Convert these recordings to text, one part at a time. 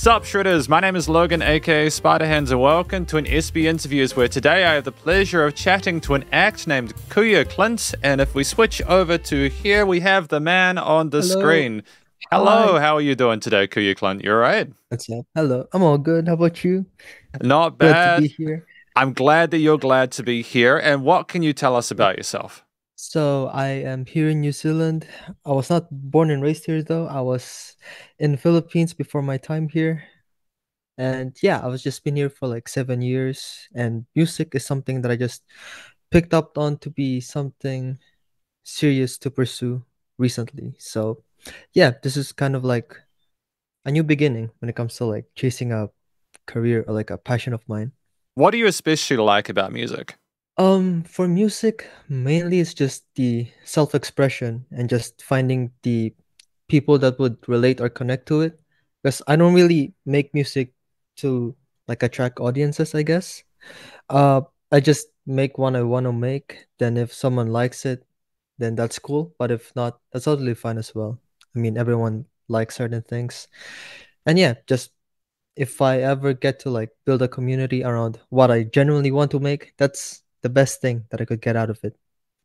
Sup, Shredders? My name is Logan, aka Spiderhands, and welcome to an SB Interviews, where today I have the pleasure of chatting to an act named Kuya Clint. And if we switch over to here, we have the man on the Hello. screen. Hi. Hello, how are you doing today, Kuya Clint? You alright? What's up? Hello. I'm all good. How about you? Not Glad to be bad. here. I'm glad that you're glad to be here. And what can you tell us Yeah. about yourself? So I am here in New Zealand. I was not born and raised here though. I was in the Philippines before my time here. And yeah, I was just been here for like 7 years. And music is something that I just picked up on to be something serious to pursue recently. So yeah, this is kind of like a new beginning when it comes to like chasing a career or like a passion of mine. What do you especially like about music? For music, mainly it's just the self-expression and just finding the people that would relate or connect to it. Because I don't really make music to like attract audiences, I guess. Uh, I just make one I want to make. Then if someone likes it, then that's cool. But if not, that's totally fine as well. I mean, everyone likes certain things. And yeah, just if I ever get to like build a community around what I genuinely want to make, that's the best thing that I could get out of it.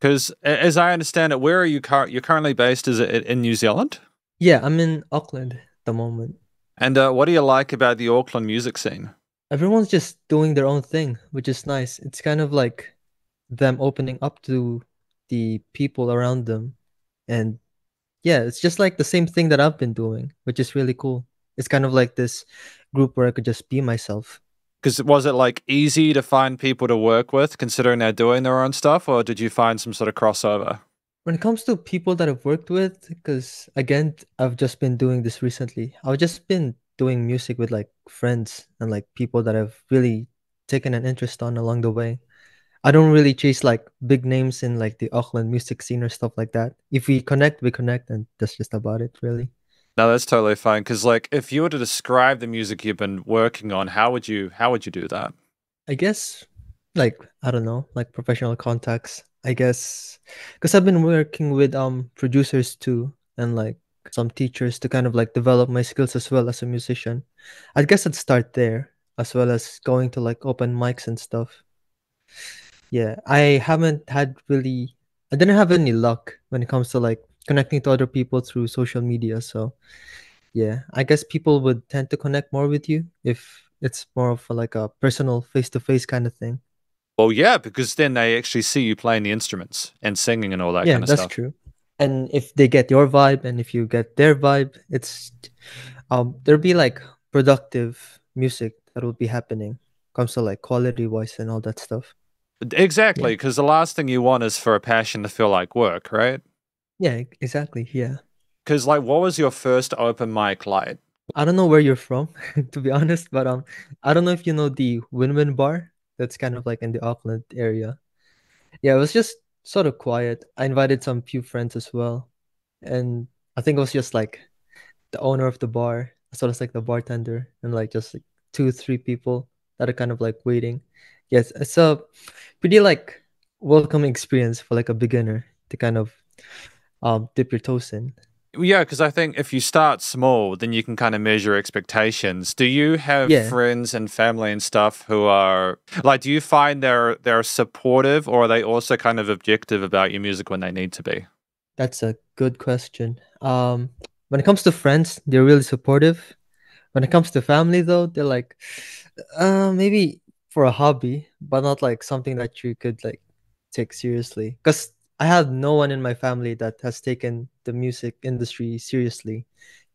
Because as I understand it, where are you you're currently based? Is it in New Zealand? Yeah, I'm in Auckland at the moment. And what do you like about the Auckland music scene? Everyone's just doing their own thing, which is nice. It's kind of like them opening up to the people around them. And yeah, it's just like the same thing that I've been doing, which is really cool. It's kind of like this group where I could just be myself. Because was it like easy to find people to work with, considering they're doing their own stuff, or did you find some sort of crossover? When it comes to people that I've worked with, because again, I've just been doing this recently. I've just been doing music with like friends and like people that I've really taken an interest on along the way. I don't really chase like big names in like the Auckland music scene or stuff like that. If we connect, and that's just about it, really. No, that's totally fine. Because like, if you were to describe the music you've been working on, how would you do that? I guess like I don't know, like professional contacts. I guess because I've been working with producers too and like some teachers to kind of like develop my skills as well as a musician. I guess I'd start there as well as going to like open mics and stuff. Yeah, I didn't have any luck when it comes to like connecting to other people through social media. So yeah, I guess people would tend to connect more with you if it's more of a, like a personal face-to-face kind of thing. Well, yeah, because then they actually see you playing the instruments and singing and all that Yeah, kind of that's stuff. true. And if they get your vibe and if you get their vibe, it's there'll be like productive music that will be happening. Comes to like quality wise and all that stuff. Exactly, Yeah. because the last thing you want is for a passion to feel like work, right? Yeah, exactly. Yeah. Because like, what was your first open mic like? I don't know where you're from, to be honest, but I don't know if you know the Win-Win bar. That's kind of like in the Auckland area. Yeah, it was just sort of quiet. I invited some few friends as well. And I think it was just like the owner of the bar, as well as like the bartender, and like just like two, three people that are kind of like waiting. Yes, it's a pretty like welcoming experience for like a beginner to kind of dip your toes in. Yeah, because I think if you start small, then you can kind of measure expectations. Do you have Yeah, friends and family and stuff who are like, do you find they're supportive, or are they also kind of objective about your music when they need to be? that's a good question. When it comes to friends, they're really supportive. When it comes to family, though, they're like, maybe for a hobby, but not like something that you could like take seriously. Because I have no one in my family that has taken the music industry seriously,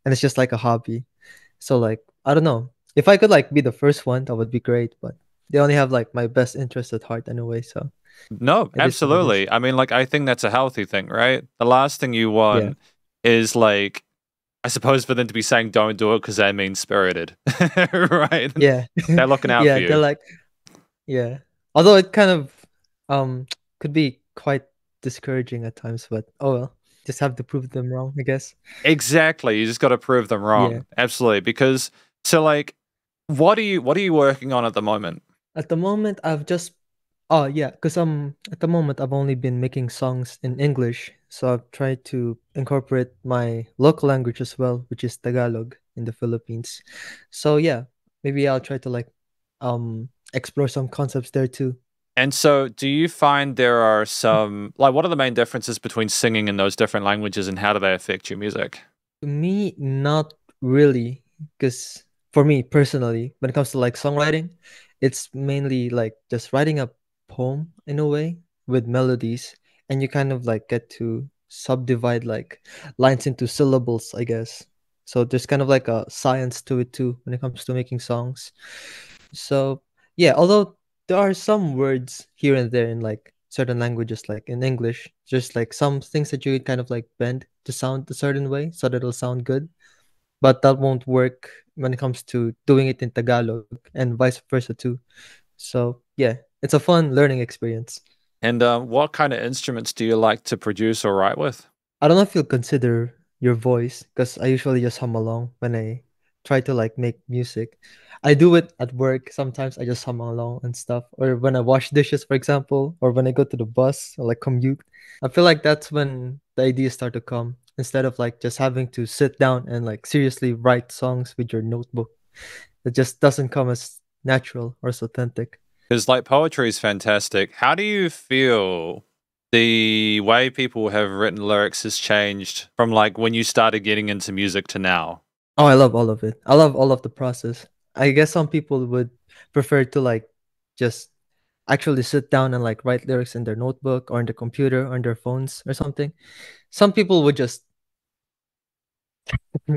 and it's just like a hobby. So like, I don't know. If I could like be the first one, that would be great. But they only have like my best interest at heart anyway. So No, it is what it is. absolutely. I mean, like, I think that's a healthy thing, right? The last thing you Yeah. want is like, I suppose, for them to be saying don't do it because they're mean spirited, right? Yeah. They're looking out for Yeah. They're you. like, yeah. Although it kind of um could be quite discouraging at times, but oh well. Just have to prove them wrong, I guess. Exactly. You just got to prove them Yeah. wrong. Absolutely. Because so like, what are you working on at the moment? At the moment I've just oh yeah, because at the moment I've only been making songs in English. So I've tried to incorporate my local language as well, which is Tagalog in the Philippines. So yeah, maybe I'll try to like explore some concepts there too. And so, do you find there are some like what are the main differences between singing in those different languages, and how do they affect your music? To me, not really, because for me personally, when it comes to like songwriting, it's mainly like just writing a poem in a way with melodies, and you kind of like get to subdivide like lines into syllables, I guess. So there's kind of like a science to it too when it comes to making songs. So yeah, although there are some words here and there in like certain languages, like in English, just like some things that you can kind of like bend to sound a certain way so that it'll sound good. But that won't work when it comes to doing it in Tagalog and vice versa too. So yeah, it's a fun learning experience. And what kind of instruments do you like to produce or write with? I don't know if you'll consider your voice because I usually just hum along when I try to like make music. I do it at work. Sometimes I just hum along and stuff. Or when I wash dishes, for example, or when I go to the bus or like commute. I feel like that's when the ideas start to come instead of like just having to sit down and like seriously write songs with your notebook. It just doesn't come as natural or as authentic. Because like poetry is fantastic. How do you feel the way people have written lyrics has changed from like when you started getting into music to now? Oh, I love all of it. I love all of the process. I guess some people would prefer to like just actually sit down and like write lyrics in their notebook or in the computer or on their phones or something. Some people would just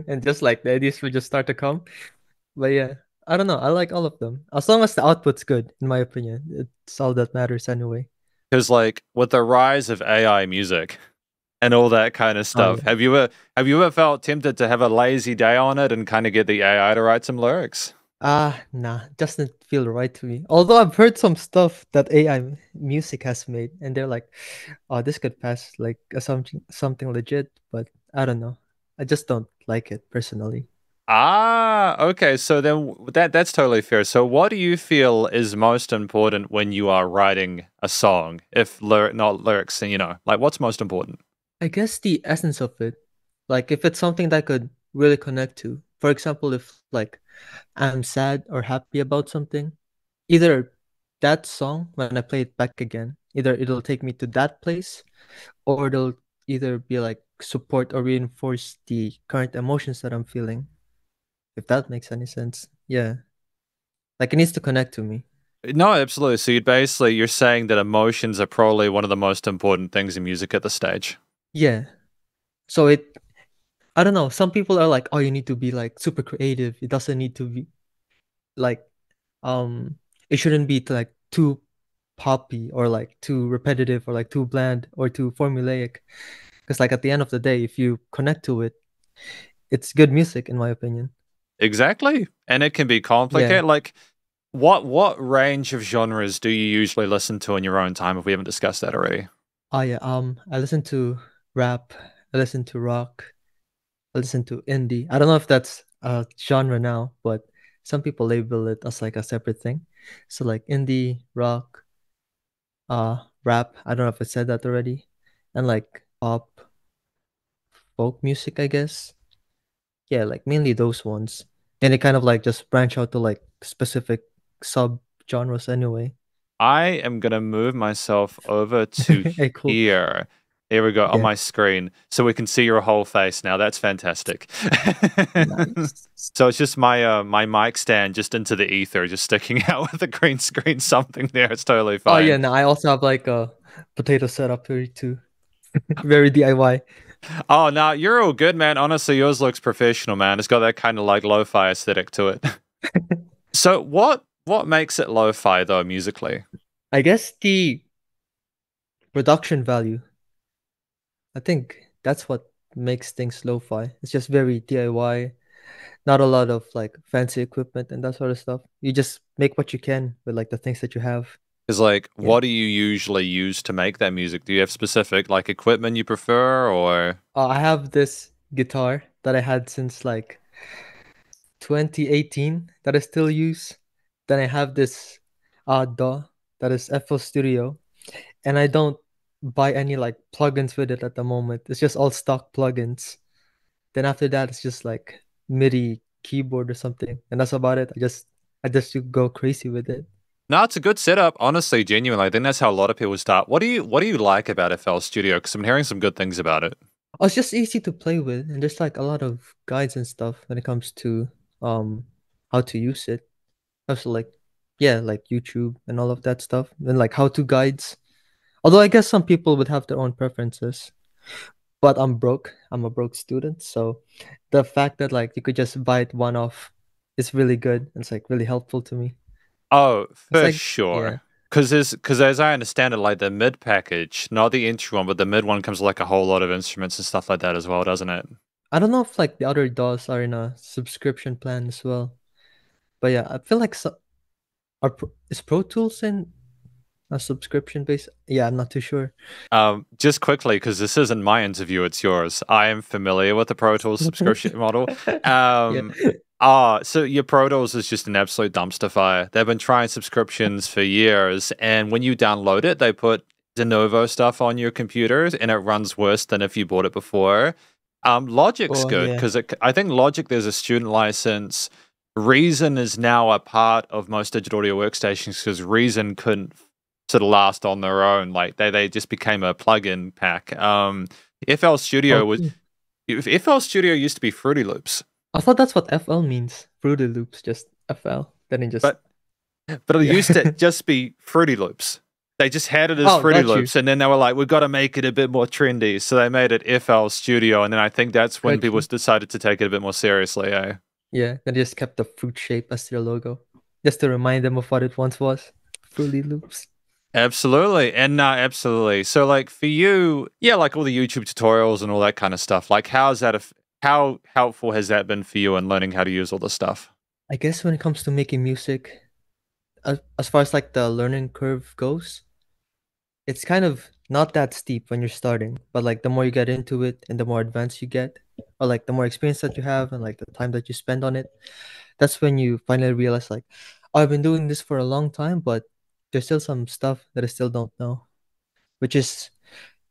and just like the ideas would just start to come. But yeah, I don't know. I like all of them. As long as the output's good, in my opinion. It's all that matters anyway. Because like with the rise of AI music and all that kind of Oh stuff, yeah. have you ever felt tempted to have a lazy day on it and kind of get the AI to write some lyrics? Nah, doesn't feel right to me. Although I've heard some stuff that AI music has made, and they're like, "Oh, this could pass like as something legit," but I don't know. I just don't like it personally. Ah, okay. So then that's totally fair. So what do you feel is most important when you are writing a song? If not lyrics, like what's most important? I guess the essence of it, like if it's something that I could really connect to. For example, if like I'm sad or happy about something, either that song when I play it back again, either it'll take me to that place or it'll either be like support or reinforce the current emotions that I'm feeling, if that makes any sense. Yeah. Like it needs to connect to me. No, absolutely. So you're saying that emotions are probably one of the most important things in music at this stage. Yeah. So it I don't know. Some people are like, oh, you need to be like super creative. It doesn't need to be like um it shouldn't be like too poppy or like too repetitive or like too bland or too formulaic. Because like at the end of the day, if you connect to it, it's good music in my opinion. Exactly. And it can be Yeah. complicated. Like what range of genres do you usually listen to in your own time if we haven't discussed that already? Oh yeah. I listen to rap, I listen to rock, I listen to indie. I don't know if that's a genre now, but some people label it as like a separate thing. So like indie, rock, rap. I don't know if I said that already. And like pop, folk music, I guess. Yeah, like mainly those ones. And it kind of like just branch out to like specific sub genres anyway. I am gonna move myself over to Hey, cool. here. Here we go on Yeah, my screen, so we can see your whole face now. That's fantastic. nice. So it's just my mic stand just into the ether, just sticking out with the green screen. Something there. It's totally Oh yeah, fine. no, I also have like a potato setup here too. Very DIY. Oh no, you're all good, man. Honestly, yours looks professional, man. It's got that kind of like lo-fi aesthetic to it. So what makes it lo-fi though musically? I guess the production value. I think that's what makes things lo-fi. It's just very DIY, not a lot of like fancy equipment and that sort of stuff. You just make what you can with like the things that you have. Is like, Yeah. what do you usually use to make that music? Do you have specific like equipment you prefer, or I have this guitar that I had since like 2018 that I still use. Then I have this DAW that is FL Studio, and I don't buy any like plugins with it at the moment. It's just all stock plugins. Then after that, it's just like MIDI. keyboard or something, and that's about it. I just go crazy with it. No, it's a good setup. Honestly, genuinely, I think that's how a lot of people start. What do you like about FL Studio? Because I'm hearing some good things about it. Oh, it's just easy to play with, and there's like a lot of guides and stuff when it comes to um how to use it. Also, like, yeah, like YouTube and all of that stuff, and like how to guides. Although I guess some people would have their own preferences, but I'm broke. I'm a broke student, so the fact that like you could just buy it one off is really good. It's like really helpful to me. Oh, It's for like, yeah, sure. Because as I understand it, like the mid package, not the entry one, but the mid one comes with like a whole lot of instruments and stuff like that as well, doesn't it? I don't know if like the other DAWs are in a subscription plan as well, but yeah, I feel like is Pro Tools in a subscription base? Yeah, I'm not too sure. Just quickly, because this isn't my interview, it's yours. I am familiar with the Pro Tools subscription model. Yeah. Um, so your Pro Tools is just an absolute dumpster fire. They've been trying subscriptions for years, and when you download it, they put de novo stuff on your computers, and it runs worse than if you bought it before. Logic's Oh good yeah. because I think Logic there's a student license. Reason is now a part of most digital audio workstations because Reason couldn't sort of last on their own. Like they just became a plug-in pack. FL Studio was Okay. FL Studio used to be Fruity Loops, I thought that's what FL means. Fruity Loops, just FL. Then it just, but it yeah. used to just be Fruity Loops. They just had it as Oh, Fruity got you. Loops, and then they were like, "We've got to make it a bit more trendy," so they made it FL Studio, and then I think that's when Got people you. decided to take it a bit more seriously. Eh? Yeah, they just kept the fruit shape as their logo, just to remind them of what it once was. Fruity Loops. Absolutely. And absolutely. So like for you, yeah, like all the YouTube tutorials and all that kind of stuff. Like how's that how helpful has that been for you in learning how to use all this stuff? I guess when it comes to making music, as far as like the learning curve goes, it's kind of not that steep when you're starting, but like the more you get into it and the more advanced you get, or like the more experience that you have and like the time that you spend on it, that's when you finally realize like, oh, I've been doing this for a long time, but there's still some stuff that I still don't know, which is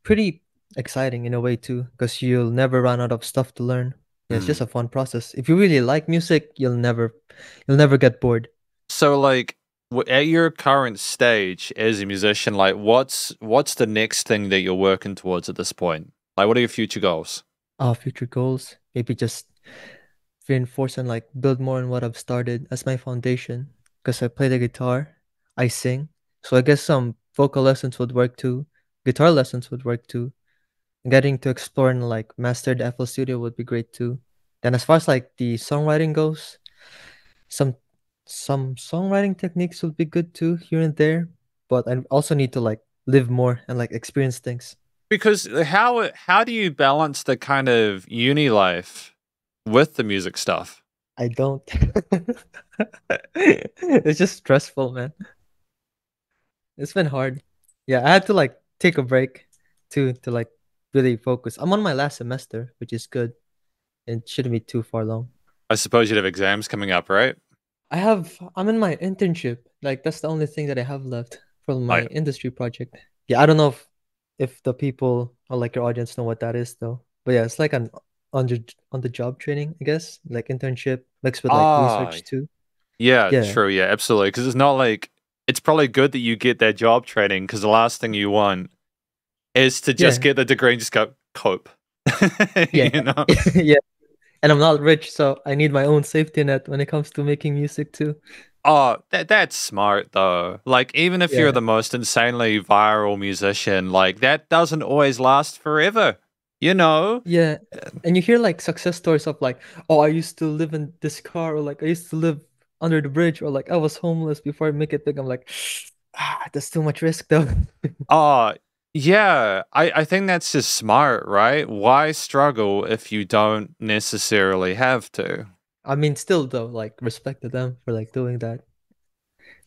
pretty exciting in a way too, because you'll never run out of stuff to learn. Yeah, it's just Mm. a fun process. If you really like music, you'll never get bored. So like at your current stage as a musician, like what's the next thing that you're working towards at this point? Like what are your future goals? Future goals, maybe just reinforce and like build more on what I've started as my foundation. Because I play the guitar, I sing. So I guess some vocal lessons would work too. Guitar lessons would work too. Getting to explore and like master the FL Studio would be great too. Then as far as like the songwriting goes, some some songwriting techniques would be good too here and there. But I also need to like live more and like experience things. Because how do you balance the kind of uni life with the music stuff? I don't. It's just stressful, man. It's been hard. Yeah, I had to like take a break to like really focus. I'm on my last semester, which is good. It shouldn't be too far long. I suppose you'd have exams coming up, right? I'm in my internship. Like that's the only thing that I have left for Oh, my yeah. industry project. Yeah, I don't know if the people or like your audience know what that is though. But yeah, it's like an on the job training, I guess. Like internship mixed with like Ah, research too. yeah, Yeah. true. Yeah, absolutely. Because it's not like it's probably good that you get that job training because the last thing you want is to just Yeah. get the degree and just go cope. Yeah. You know? Yeah. And I'm not rich, so I need my own safety net when it comes to making music too. Oh, that's smart though. Like even if you're Yeah. the most insanely viral musician, like that doesn't always last forever. You know? Yeah. And you hear like success stories of like, oh, I used to live in this car, or like I used to live under the bridge, or like I was homeless before I make it big. I'm like, that's too much risk though. Oh, yeah. I think that's just smart, right? Why struggle if you don't necessarily have to? I mean, still though, like respect to them for like doing that.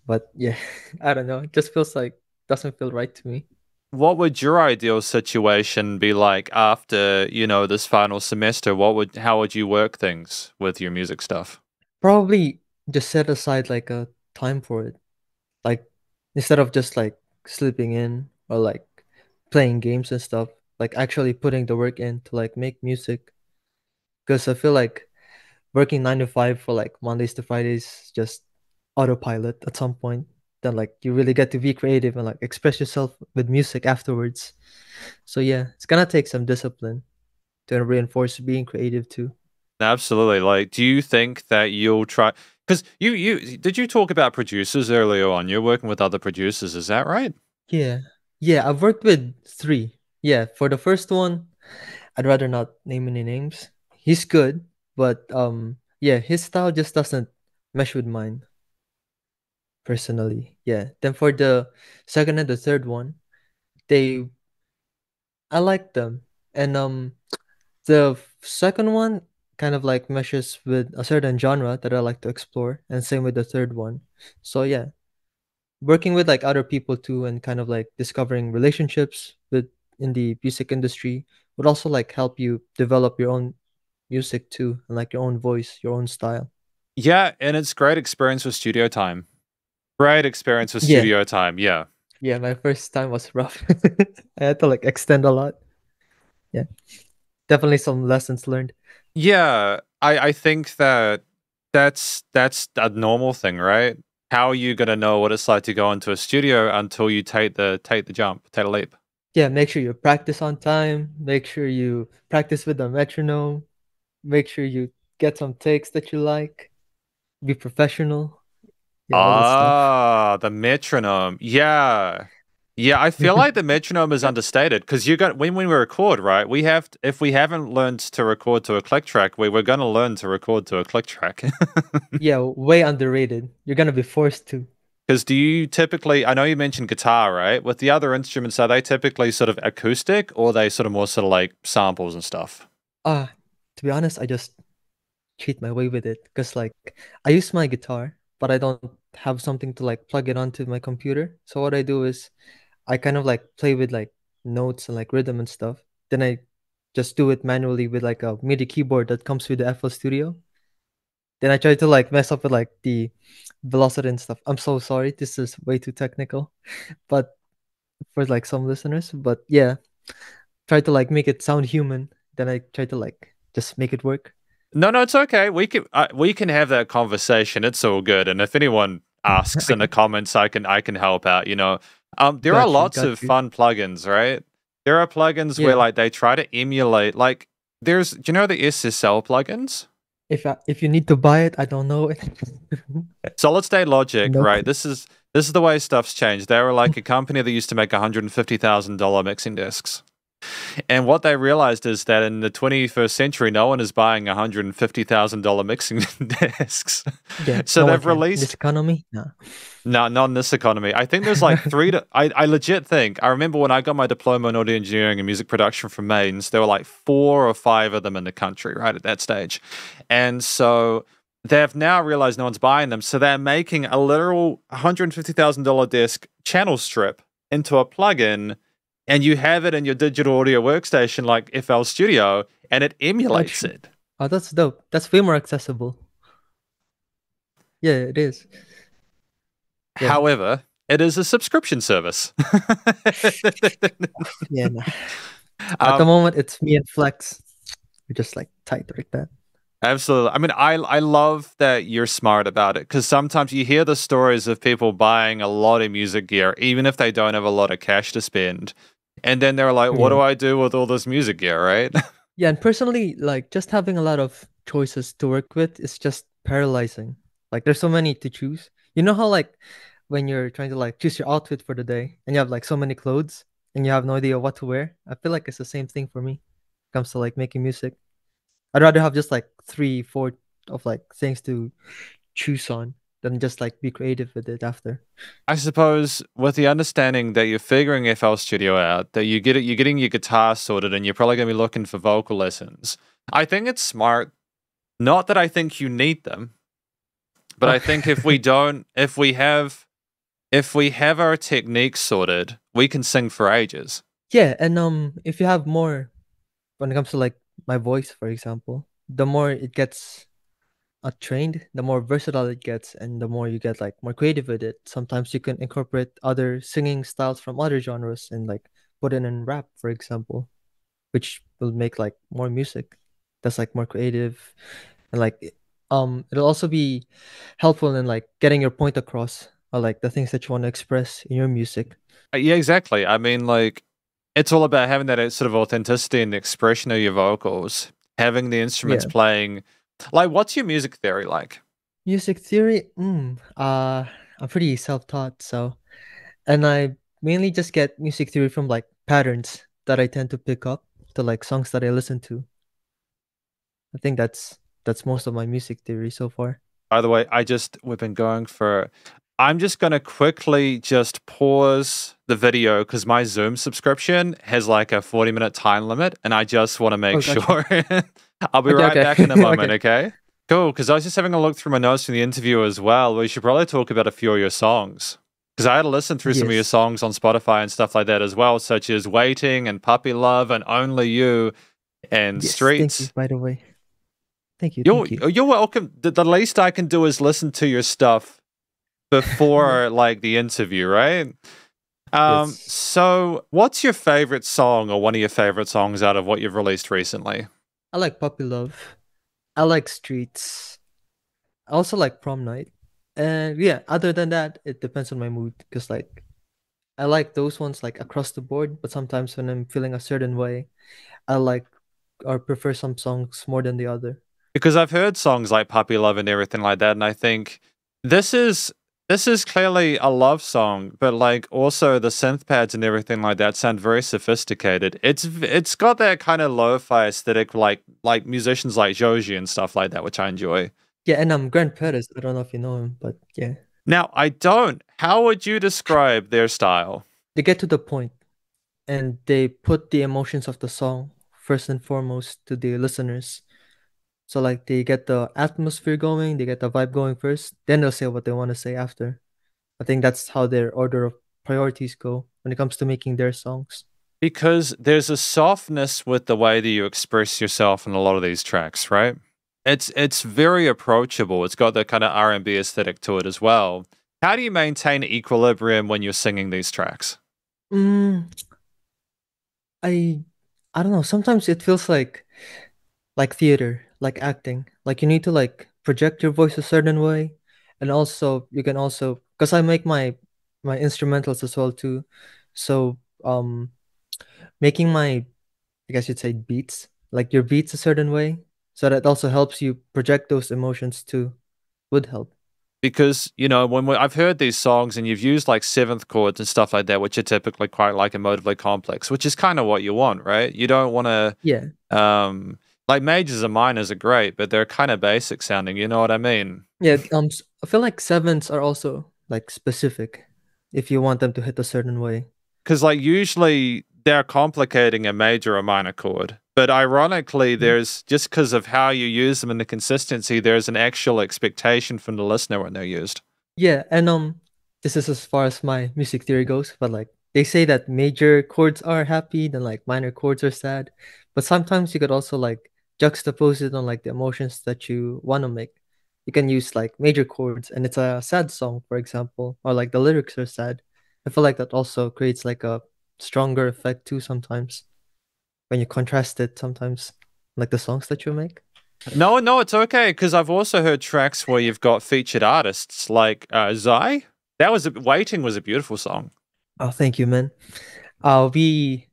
But yeah, I don't know. It just feels like doesn't feel right to me. What would your ideal situation be like after, this final semester? How would you work things with your music stuff? Probably just set aside like a time for it. Like instead of just like sleeping in or like playing games and stuff, like actually putting the work in to like make music. Because I feel like working 9 to 5 for like Mondays to Fridays, just autopilot at some point. Then like you really get to be creative and like express yourself with music afterwards. So yeah, it's gonna take some discipline to reinforce being creative too. Absolutely. Like, do you think that you'll try? Because you did you talk about producers earlier on? You're working with other producers, is that right? Yeah. Yeah, I've worked with three. Yeah, for the first one, I'd rather not name any names. He's good, but yeah, his style just doesn't mesh with mine personally. Yeah. Then for the second and the third one, they I like them. And the second one kind of like meshes with a certain genre that I like to explore, and same with the third one. So yeah, working with like other people too, and kind of like discovering relationships with in the music industry would also like help you develop your own music too, and like your own voice, your own style. Yeah, and it's great experience with studio time. Great experience with Yeah, studio time. Yeah. yeah. My first time was rough. I had to like extend a lot. Yeah, definitely some lessons learned. Yeah, I think that that's a normal thing, right? How are you gonna know what it's like to go into a studio until you take the jump, take a leap? Yeah, make sure you practice on time. Make sure you practice with the metronome. Make sure you get some takes that you like. Be professional. Yeah, all that stuff. Ah, the metronome. Yeah. Yeah, I feel like the metronome is understated because you got when we record, right? We have if we haven't learned to record to a click track, we're gonna learn to record to a click track. Yeah, way underrated. You're gonna be forced to. Because do you typically, I know you mentioned guitar, right? With the other instruments, are they typically sort of acoustic or are they sort of more sort of like samples and stuff? Ah, to be honest, I just cheat my way with it because like I use my guitar, but I don't have something to like plug it onto my computer. So what I do is I kind of like play with like notes and like rhythm and stuff. Then I just do it manually with like a MIDI keyboard that comes with the FL Studio. Then I try to like mess up with like the velocity and stuff. I'm so sorry. This is way too technical, but for like some listeners, but yeah, try to like make it sound human. Then I try to like just make it work. No, no, it's okay. We can have that conversation. It's all good. And if anyone asks in the Okay, comments, I can help out. There are got you, lots got of you. fun plugins, right? There are plugins where Yeah, like they try to emulate like do you know the SSL plugins? if you need to buy it, I don't know it. Solid State Logic, No right? clue. This is the way stuff's changed. They were like a company that used to make $150,000 mixing discs. And what they realized is that in the 21st century, no one is buying $150,000 mixing discs. Yeah, So no one they've can. In this released, economy, nah. no, not in this economy. I think there's like I legit think, I remember when I got my diploma in audio engineering and music production from Mainz, there were like 4 or 5 of them in the country, right, at that stage. And so they've now realized no one's buying them. So they're making a literal $150,000 disc channel strip into a plugin and you have it in your digital audio workstation like FL Studio, and it Got emulates you. it. Oh, that's dope. That's way more accessible. Yeah, it is. Yeah, However, it is a subscription service. yeah. Nah. At the um, moment, it's me and Flex. We're just like tight like that. Absolutely. I mean, I love that you're smart about it because sometimes you hear the stories of people buying a lot of music gear, even if they don't have a lot of cash to spend. And then they're like, what Yeah. do I do with all this music gear, right? Yeah, and personally, like just having a lot of choices to work with is just paralyzing. Like there's so many to choose. You know how like when you're trying to like choose your outfit for the day and you have like so many clothes and you have no idea what to wear? I feel like it's the same thing for me. Comes to like making music. I'd rather have just like three, four of like things to choose on than just like be creative with it after. I suppose with the understanding that you're figuring FL Studio out, that you're getting your guitar sorted and you're probably going to be looking for vocal lessons. I think it's smart. Not that I think you need them, but Oh, I think if we have our techniques sorted, we can sing for ages. yeah, and if you have more when it comes to like my voice, for example, the more it gets trained, the more versatile it gets, and the more you get like more creative with it. Sometimes you can incorporate other singing styles from other genres and like put it in rap, for example, which will make like more music that's like more creative and like It'll also be helpful in like getting your point across or like the things that you want to express in your music. Yeah, exactly. I mean, like, it's all about having that sort of authenticity and expression of your vocals, having the instruments Yeah. playing. Like, what's your music theory like? Music theory, I'm pretty self-taught, so and I mainly just get music theory from like patterns that I tend to pick up to like songs that I listen to. I think that's most of my music theory so far. By the way, we've been going for. I'm just going to quickly just pause the video because my Zoom subscription has like a 40-minute time limit, and I just want to make Oh, gotcha. sure. I'll be Okay, right okay. back in a moment, Okay. okay? Cool, because I was just having a look through my notes from the interview as well. We should probably talk about a few of your songs. Because I had to listen through some of your Yes. songs on Spotify and stuff like that as well, such as Waiting and Puppy Love and Only You and Yes. Thank you, Streets. by the way. Thank you, thank you. You're welcome. The least I can do is listen to your stuff Yeah. before like the interview, right? Yes. So what's your favorite song or one of your favorite songs out of what you've released recently? I like Puppy Love. I like Streets. I also like Prom Night. And yeah, other than that, it depends on my mood. Because like I like those ones like across the board, but sometimes when I'm feeling a certain way, I like or prefer some songs more than the other. Because I've heard songs like Puppy Love and everything like that, and I think this is this is clearly a love song, but like also the synth pads and everything like that sound very sophisticated. It's got that kind of lo-fi aesthetic, like musicians like Joji and stuff like that, which I enjoy. Yeah, and Grant Perez. I don't know if you know him, but yeah, Now, I don't. How would you describe their style? they get to the point and they put the emotions of the song first and foremost to the listeners. So like they get the atmosphere going, they get the vibe going first, then they'll say what they want to say after. I think that's how their order of priorities go when it comes to making their songs. Because there's a softness with the way that you express yourself in a lot of these tracks, right? It's very approachable. It's got that kind of R&B aesthetic to it as well. How do you maintain equilibrium when you're singing these tracks? Mm, I I don't know. Sometimes it feels like theater, like acting. Like you need to like project your voice a certain way, and also you can also because I make my instrumentals as well too. So making my I guess you'd say beats, like your beats a certain way, so that also helps you project those emotions too. Would help. Because, I've heard these songs and you've used like seventh chords and stuff like that, which are typically quite like emotively complex, which is kind of what you want, right? You don't want to, Yeah. like majors and minors are great, but they're kind of basic sounding, you know what I mean? Yeah, I feel like sevens are also like specific if you want them to hit a certain way. Because like usually they're complicating a major or minor chord, but ironically, Mhm. there's just because of how you use them and the consistency, there's an actual expectation from the listener when they're used. Yeah, and this is as far as my music theory goes, but like they say that major chords are happy, then like minor chords are sad. But sometimes you could also like juxtapose it on like the emotions that you want to make. You can use like major chords and it's a sad song, for example, or like the lyrics are sad. I feel like that also creates like a stronger effect too sometimes when you contrast it sometimes, like the songs that you make. No, no, it's okay because I've also heard tracks where you've got featured artists like Zai. Waiting was a beautiful song Oh, thank you, man. We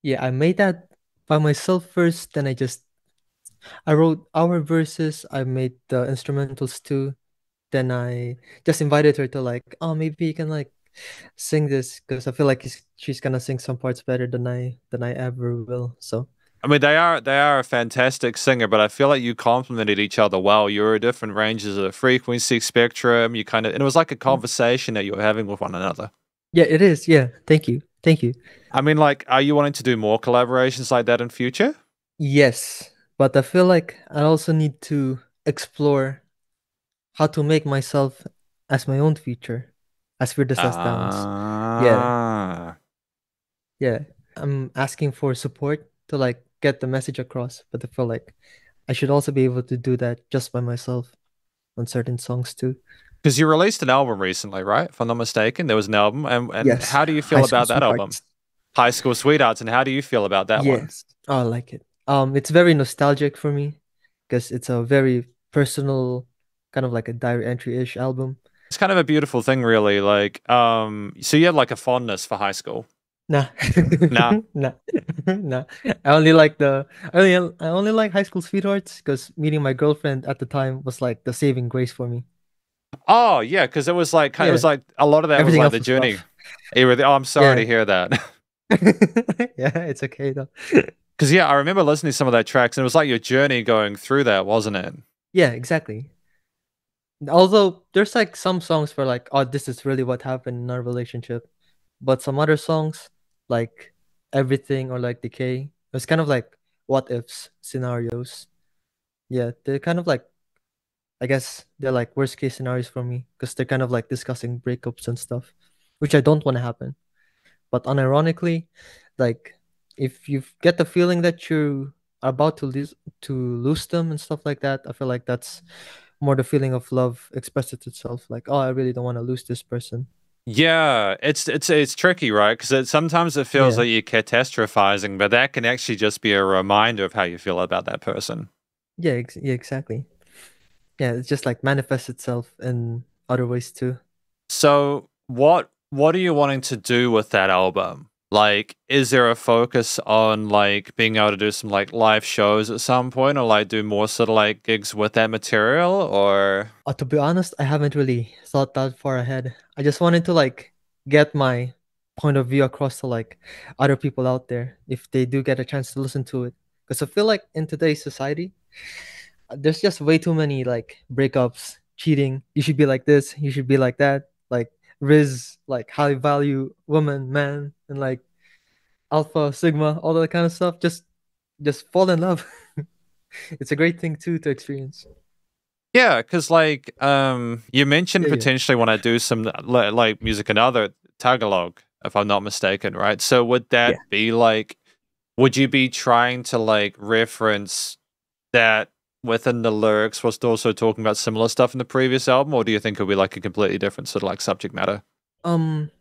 Yeah, I made that by myself first, then I wrote our verses, I made the instrumentals too. Then I just invited her to like, oh, maybe you can like sing this because I feel like she's gonna sing some parts better than I ever will. So I mean, they are a fantastic singer, but I feel like you complemented each other well. You were at different ranges of the frequency spectrum. And it was like a mm, conversation that you were having with one another. yeah, it is. Yeah, thank you, thank you. I mean, like, are you wanting to do more collaborations like that in future? Yes, but I feel like I also need to explore how to make myself as my own feature, as weird as that sounds. Yeah, Ah, yeah. I'm asking for support to like get the message across, but I feel like I should also be able to do that just by myself on certain songs too. because you released an album recently, right? If I'm not mistaken, there was an album, and Yes, how do you High feel School about that album? Sweethearts. High School Sweethearts, and how do you feel about that one? Yes. Oh, I like it. It's very nostalgic for me because it's a very personal, kind of like a diary entry-ish album. It's kind of a beautiful thing, really. Like, so you had like a fondness for high school. Nah, Nah. nah, nah. I only like high school sweethearts because meeting my girlfriend at the time was like the saving grace for me. Oh, yeah, because it was Yeah, like a lot of that was everything like else the was journey. rough. You were oh, I'm sorry Yeah, to hear that. yeah, it's okay though. Because yeah, I remember listening to some of that tracks, and it was like your journey going through that, wasn't it? Yeah, exactly. Although there's like some songs for like, oh, this is really what happened in our relationship, but some other songs like Everything or like Decay, it's kind of like what ifs scenarios. Yeah, they're kind of like, I guess they're like worst case scenarios for me because they're kind of like discussing breakups and stuff, which I don't want to happen. But unironically, like if you get the feeling that you are about to lose them and stuff like that, I feel like that's more the feeling of love expresses itself. Like, oh, I really don't want to lose this person. Yeah, it's tricky, right? Because sometimes it feels Yeah, like you're catastrophizing, but that can actually just be a reminder of how you feel about that person. yeah, yeah, exactly. Yeah, it just like manifests itself in other ways too. So, what are you wanting to do with that album? Like, is there a focus on like being able to do some like live shows at some point, or like do more sort of like gigs with that material, or To be honest, I haven't really thought that far ahead. I just wanted to like get my point of view across to like other people out there if they do get a chance to listen to it. Because I feel like in today's society, there's just way too many like breakups, cheating. You should be like this, you should be like that. Like Riz, like high value woman, man, and like Alpha, Sigma, all that kind of stuff. Just fall in love. It's a great thing too to experience. yeah, because like you mentioned Yeah, yeah, potentially want to do some like music and other Tagalog, if I'm not mistaken, right? So would yeah. that be like, would you be trying to like reference that within the lyrics was also talking about similar stuff in the previous album, or do you think it would be like a completely different sort of like subject matter? Um,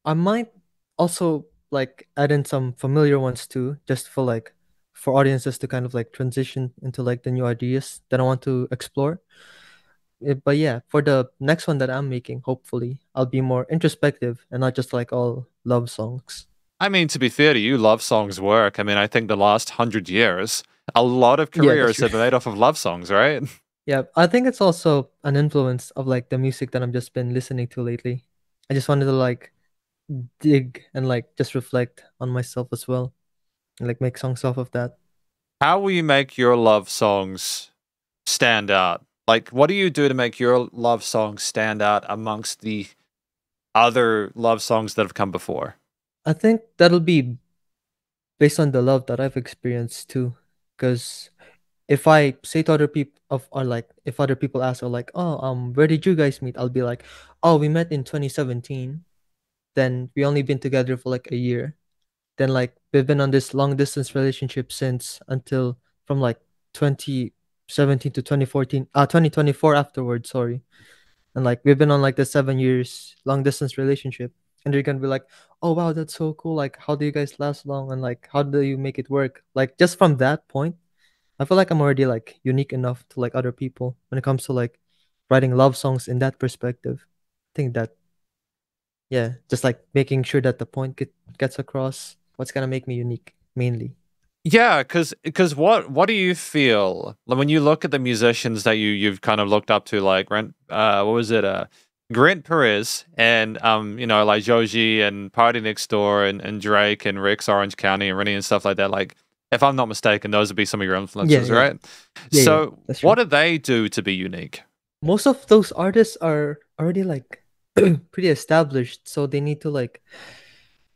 I might also like add in some familiar ones too, just for like for audiences to kind of like transition into like the new ideas that I want to explore. But yeah, for the next one that I'm making, hopefully I'll be more introspective and not just like all love songs. I mean, to be fair to you, love songs work. I mean, I think the last 100 years, a lot of Yeah, that's careers true. have been made off of love songs, right? Yeah, I think it's also an influence of like the music that I've just been listening to lately. I just wanted to like dig and like just reflect on myself as well and like make songs off of that. How will you make your love songs stand out? Like, what do you do to make your love songs stand out amongst the other love songs that have come before? I think that'll be based on the love that I've experienced too. Because if I say to other people of or like if other people ask or like, oh, where did you guys meet? I'll be like, oh, we met in 2017. Then we only been together for like a year. Then like we've been on this long distance relationship since until from like 2017 to 2014, 2024 afterwards, sorry. And like we've been on like the 7 years long distance relationship. And they're gonna be like, oh wow, that's so cool. Like how do you guys last long and like how do you make it work? Like just from that point, I feel like I'm already like unique enough to like other people when it comes to like writing love songs in that perspective. I think that yeah, just like making sure that the point gets across what's gonna make me unique mainly. Yeah, because what do you feel like when you look at the musicians that you've kind of looked up to, like what was it, Grant Perez and you know like Joji and Party Next Door and Drake and Rex Orange County and Rennie and stuff like that. Like, if I'm not mistaken, those would be some of your Yeah, influences, yeah, right? yeah, yeah. So, That's what true. do they do to be unique? Most of those artists are already like pretty established, so they need to like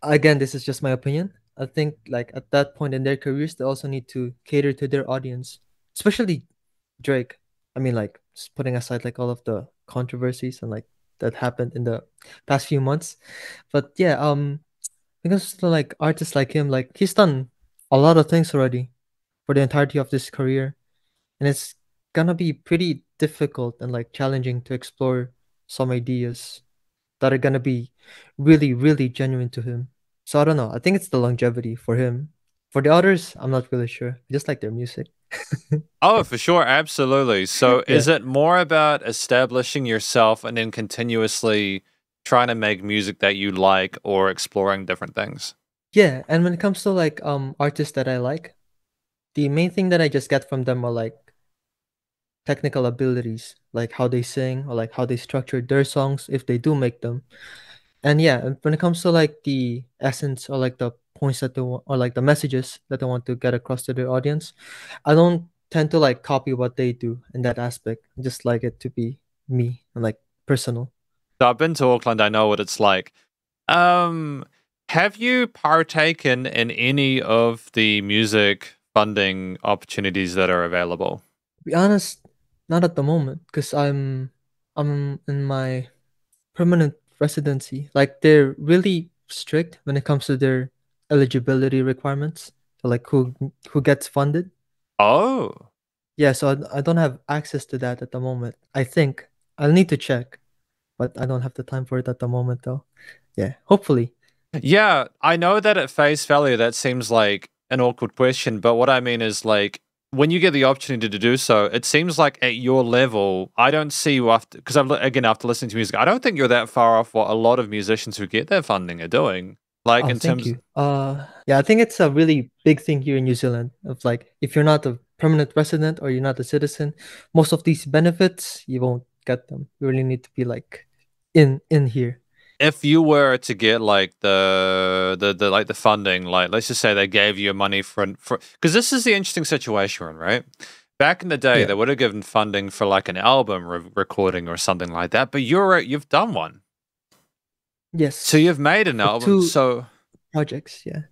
again, this is just my opinion. I think like at that point in their careers, they also need to cater to their audience, especially Drake. I mean, like putting aside like all of the controversies and like that happened in the past few months, but yeah, because like artists like him, like he's done a lot of things already for the entirety of this career, and it's gonna be pretty difficult and like challenging to explore some ideas that are gonna be really, really genuine to him. So I don't know. I think it's the longevity for him. For the others, I'm not really sure. I just like their music. Oh, for sure, absolutely. So Yeah. is it more about establishing yourself and then continuously trying to make music that you like or exploring different things? Yeah, and when it comes to like artists that I like, the main thing that I just get from them are like technical abilities, like how they sing or like how they structure their songs if they do make them. And yeah, and when it comes to like the essence or like the points that they want or like the messages that they want to get across to their audience, I don't tend to like copy what they do in that aspect. I just like it to be me and like personal. So I've been to Auckland, I know what it's like. Um, have you partaken in any of the music funding opportunities that are available? To be honest, not at the moment because I'm in my permanent residency. Like they're really strict when it comes to their eligibility requirements. So like who gets funded. Oh. Yeah, so I don't have access to that at the moment. I think I'll need to check, but I don't have the time for it at the moment though. Yeah, hopefully. Yeah, I know that at face value that seems like an awkward question, but what I mean is like when you get the opportunity to do so, it seems like at your level, I don't see you after because again after listening to music, I don't think you're that far off what a lot of musicians who get their funding are doing. Like Oh, in thank terms, you. Yeah, I think it's a really big thing here in New Zealand of like if you're not a permanent resident or you're not a citizen, most of these benefits you won't get them. You really need to be like in here. if you were to get like the like the funding, like let's just say they gave you money for because this is the interesting situation, we're in, right? Back in the day, Yeah. they would have given funding for like an album recording or something like that, but you've done one, so Yes. you've made an For album. two So projects, yeah.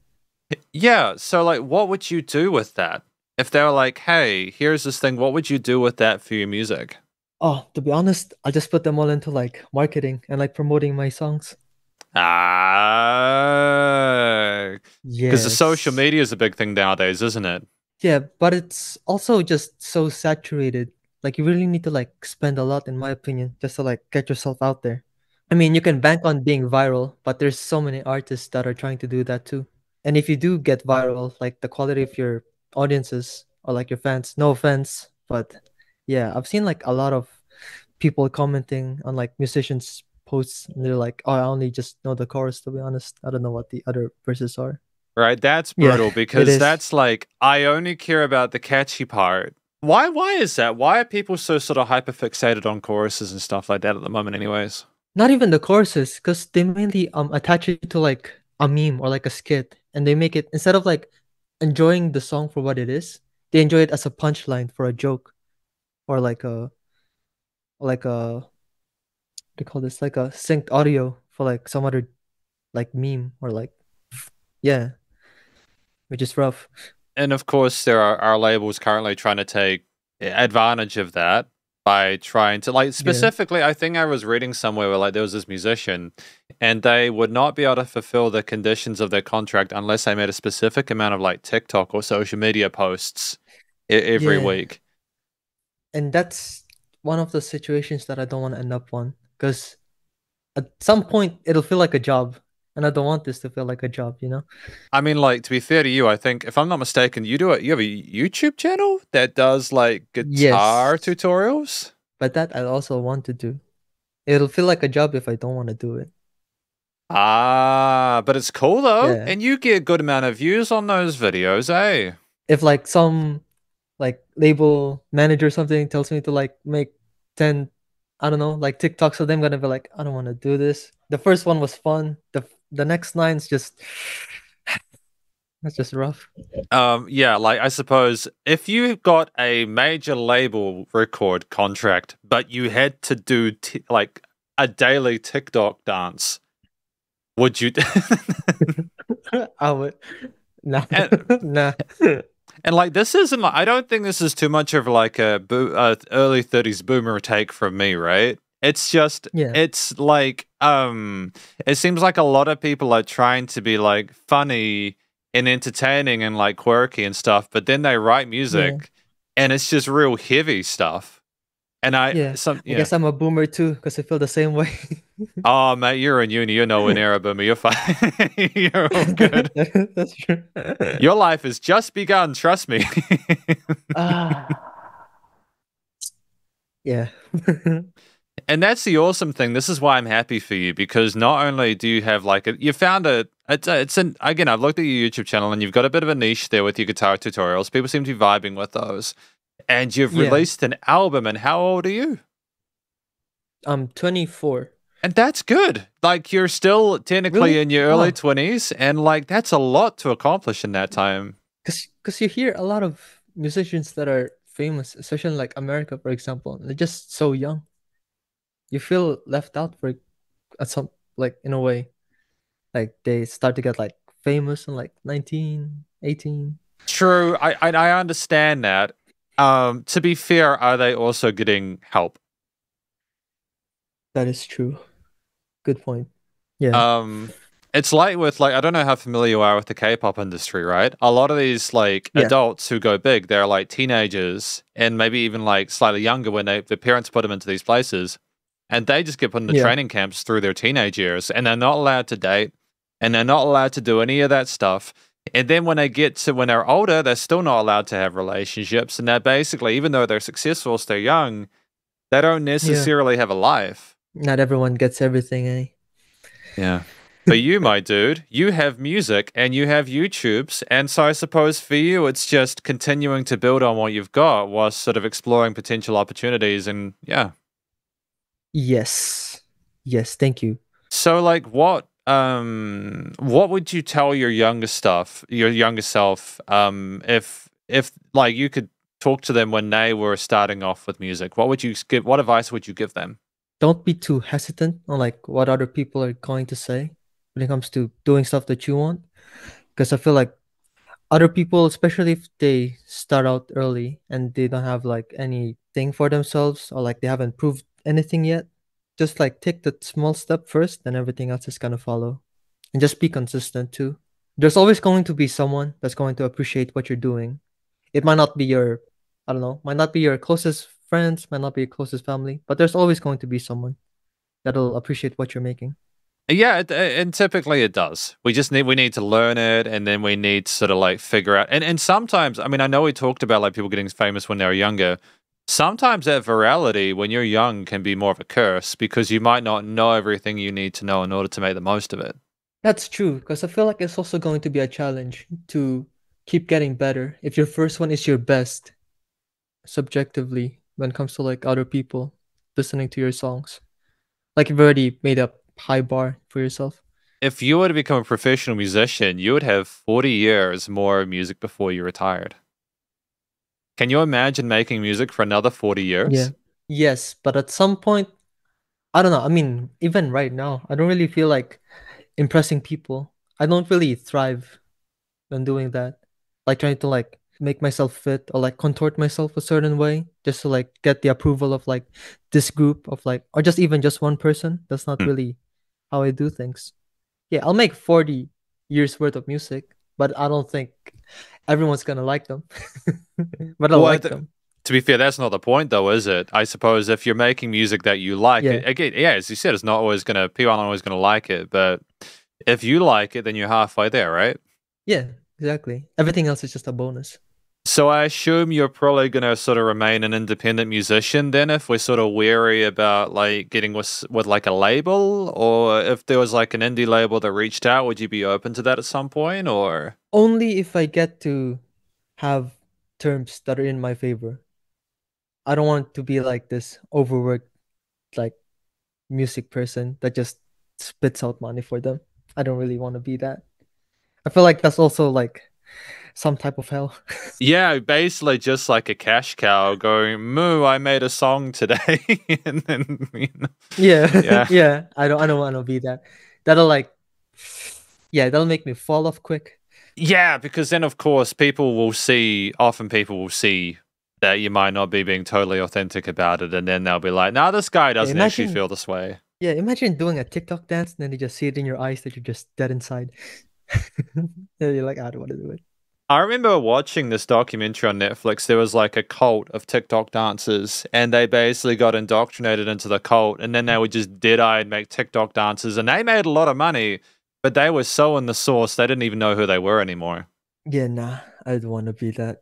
yeah, so like, what would you do with that if they were like, "Hey, here's this thing. What would you do with that for your music?" Oh, to be honest, I just put them all into like marketing and like promoting my songs. Ah, because the social Yes. media is a big thing nowadays, isn't it? Yeah, but it's also just so saturated. Like you really need to like spend a lot, in my opinion, just to like get yourself out there. I mean, you can bank on being viral, but there's so many artists that are trying to do that too. And if you do get viral, like the quality of your audiences or like your fans, no offense, but yeah, I've seen like a lot of people commenting on like musicians' posts and they're like, "Oh, I only just know the chorus to be honest. I don't know what the other verses are." Right? That's Yeah, brutal it because is. that's like I only care about the catchy part. Why is that? Why are people so sort of hyper fixated on choruses and stuff like that at the moment anyways? Not even the choruses, because they mainly attach it to like a meme or like a skit, and they make it instead of like enjoying the song for what it is, they enjoy it as a punchline for a joke or like a they call this like a synced audio for like some other like meme or like yeah, which is rough. And of course, there are labels currently trying to take advantage of that by trying to like Yeah, specifically. I think I was reading somewhere where like there was this musician, and they would not be able to fulfill the conditions of their contract unless they made a specific amount of like TikTok or social media posts every yeah, week. and that's one of the situations that I don't want to end up on because at some point it'll feel like a job, and I don't want this to feel like a job, you know? I mean, like to be fair to you, I think if I'm not mistaken, you have a YouTube channel that does like Yes, guitar tutorials. but that I also want to do. It'll feel like a job if I don't want to do it. Ah, but it's cool though, Yeah. and you get a good amount of views on those videos, eh? If like some like label manager or something tells me to like make 10, I don't know, like TikToks of them, gonna be like, I don't want to do this. The first one was fun. The next nine's just that's just rough. Yeah, like I suppose if you got a major label record contract, but you had to do like a daily TikTok dance, would you? I would nah and nah. and like this isn't like I don't think this is too much of like a early 30s boomer take from me, right? It's just Yeah, it's like it seems like a lot of people are trying to be like funny and entertaining and like quirky and stuff, but then they write yeah, music and it's just real heavy stuff. And I yeah. some I yeah. guess I'm a boomer too, because I feel the same way. Oh, mate, you're in uni. You're nowhere near a boomer. You're fine. You're all good. That's true. Your life has just begun. Trust me. Ah, yeah. And that's the awesome thing. This is why I'm happy for you because not only do you have like you found it's an again. I've looked at your YouTube channel and you've got a bit of a niche there with your guitar tutorials. People seem to be vibing with those, and you've Yeah. released an album. And how old are you? I'm 24. And that's good. Like you're still technically Really? in your early Oh, 20s, and like that's a lot to accomplish in that time. because you hear a lot of musicians that are famous, especially in like America, for example. They're just so young. You feel left out for at some like in a way. Like they start to get like famous in like 19, 18. True, I understand that. To be fair, are they also getting help? That is true. Good point. Yeah. Um, it's like with like I don't know how familiar you are with the K-pop industry, right? A lot of these like Yeah. adults who go big, they're like teenagers and maybe even like slightly younger when their parents put them into these places, and they just get put into Yeah. training camps through their teenage years, and they're not allowed to date, and they're not allowed to do any of that stuff. And then when they get to when they're older, they're still not allowed to have relationships, and they're basically even though they're successful, they're young, they don't Yeah. necessarily have a life. Not everyone gets everything, eh? Yeah. But you, my dude, you have music and you have YouTubes. And so I suppose for you, it's just continuing to build on what you've got while sort of exploring potential opportunities. And yeah. Yes. Yes, thank you. So like what would you tell your younger self, if like you could talk to them when they were starting off with music, what advice would you give them? Don't be too hesitant on like what other people are going to say when it comes to doing stuff that you want. Because I feel like other people, especially if they start out early and they don't have like anything for themselves or like they haven't proved anything yet, just like take that small step first, and everything else is gonna follow. And just be consistent too. There's always going to be someone that's going to appreciate what you're doing. It might not be your, I don't know, might not be your closest friends, might not be your closest family, but there's always going to be someone that'll appreciate what you're making. Yeah, and typically it does. We need to learn it, and then we need to sort of like figure out. And sometimes, I mean, I know we talked about like people getting famous when they were younger. Sometimes that virality when you're young can be more of a curse because you might not know everything you need to know in order to make the most of it. That's true, because I feel like it's also going to be a challenge to keep getting better. If your first one is your best, subjectively, when it comes to like other people listening to your songs, like you've already made a high bar for yourself. If you were to become a professional musician, you would have 40 years more of music before you retired. Can you imagine making music for another 40 Yeah. years? Yes, but at some point, I don't know. I mean, even right now, I don't really feel like impressing people. I don't really thrive when doing that. Like trying to like make myself fit or like contort myself a certain way just to like get the approval of like this group of like or just even just one person. That's not Hmm. really how I do things. Yeah, I'll make 40 years worth of music, but I don't think everyone's gonna like them. But I Well, like them. to be fair, that's not the point, though, is it? I suppose if you're making music that you like, Yeah. again, yeah, as you said, it's not always gonna people aren't always gonna like it, but if you like it, then you're halfway there, right? Yeah, exactly. Everything else is just a bonus. So I assume you're probably gonna sort of remain an independent musician then, if we're sort of wary about like getting with like a label, or if there was like an indie label that reached out, would you be open to that at some point, or? Only if I get to have terms that are in my favor. I don't want to be like this overworked like music person that just spits out money for them. I don't really want to be that. I feel like that's also like some type of hell. Yeah, basically just like a cash cow going, moo, I made a song today. And then, Yeah, yeah. yeah. I don't want to be that. That'll like yeah, that'll make me fall off quick. Yeah, because then, of course, often people will see that you might not be being totally authentic about it. And then they'll be like, nah, this guy Yeah, doesn't actually imagine feel this way. yeah, imagine doing a TikTok dance and then you just see it in your eyes that you're just dead inside. And you're like, I don't want to do it. I remember watching this documentary on Netflix. There was like a cult of TikTok dancers, and they basically got indoctrinated into the cult, and then they would just dead-eyed make TikTok dances, and they made a lot of money, but they were so in the sauce, they didn't even know who they were anymore. Yeah, nah, I don't want to be that.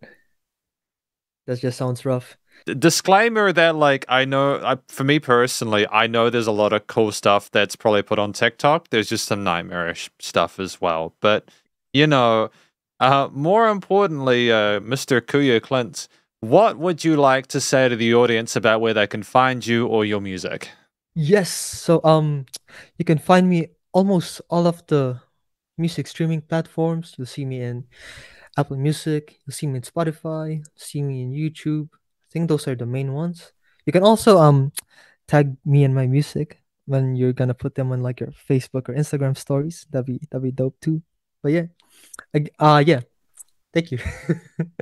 That just sounds rough. Disclaimer that, like, I know, for me personally, I know there's a lot of cool stuff that's probably put on TikTok. There's just some nightmarish stuff as well. But, you know, more importantly, Mr. Kuya Clint, what would you like to say to the audience about where they can find you or your music? Yes, so you can find me almost all of the music streaming platforms. You'll see me in Apple Music, you'll see me in Spotify, see me in YouTube. I think those are the main ones. You can also tag me in my music when you're gonna put them on like your Facebook or Instagram stories. That'd be dope too. But yeah, yeah, thank you.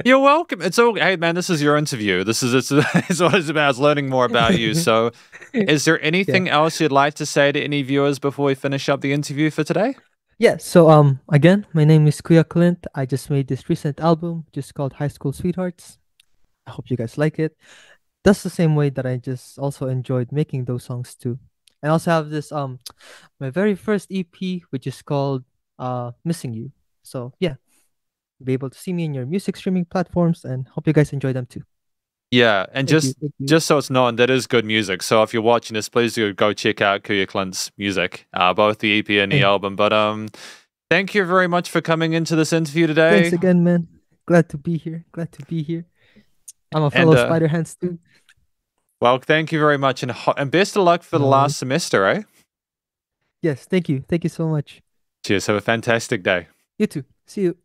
You're welcome. It's all, hey man, this is your interview. It's what it's about. It's learning more about you. So, is there Yeah. anything else you'd like to say to any viewers before we finish up the interview for today? Yeah, so again, my name is Kuya Clint. I just made this recent album just called High School Sweethearts. I hope you guys like it. That's the same way that I just also enjoyed making those songs too. I also have this my very first EP which is called Missing You. So yeah, be able to see me in your music streaming platforms and hope you guys enjoy them too. Yeah, and Thank you. just Thank you. just so it's known, that is good music. So if you're watching this, please do go check out Kuya Clint's music, both the EP and the Thank, album. But thank you very much for coming into this interview thanks today. again, man. Glad to be here. Glad to be here. I'm a And fellow Spiderhands too. well, thank you very much, and and best of luck for the No last worries. semester, eh? Yes, thank you. Thank you so much. Cheers. Have a fantastic day. You too. See you.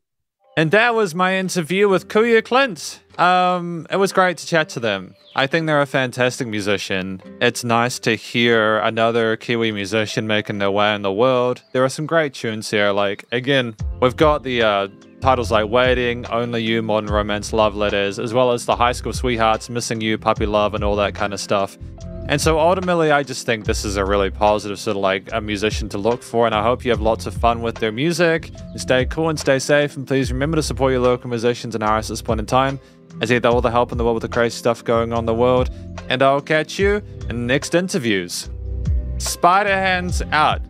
And that was my interview with Kuya Clint. It was great to chat to them. I think they're a fantastic musician. It's nice to hear another Kiwi musician making their way in the world. There are some great tunes here. Like, again, we've got the titles like Waiting, Only You, Modern Romance, Love Letters, as well as the High School Sweethearts, Missing You, Puppy Love, and all that kind of stuff. And so ultimately, I just think this is a really positive sort of like a musician to look for. And I hope you have lots of fun with their music. And stay cool and stay safe. And please remember to support your local musicians and artists at this point in time, as they have all the help in the world with the crazy stuff going on in the world. And I'll catch you in the next interviews. Spiderhands out.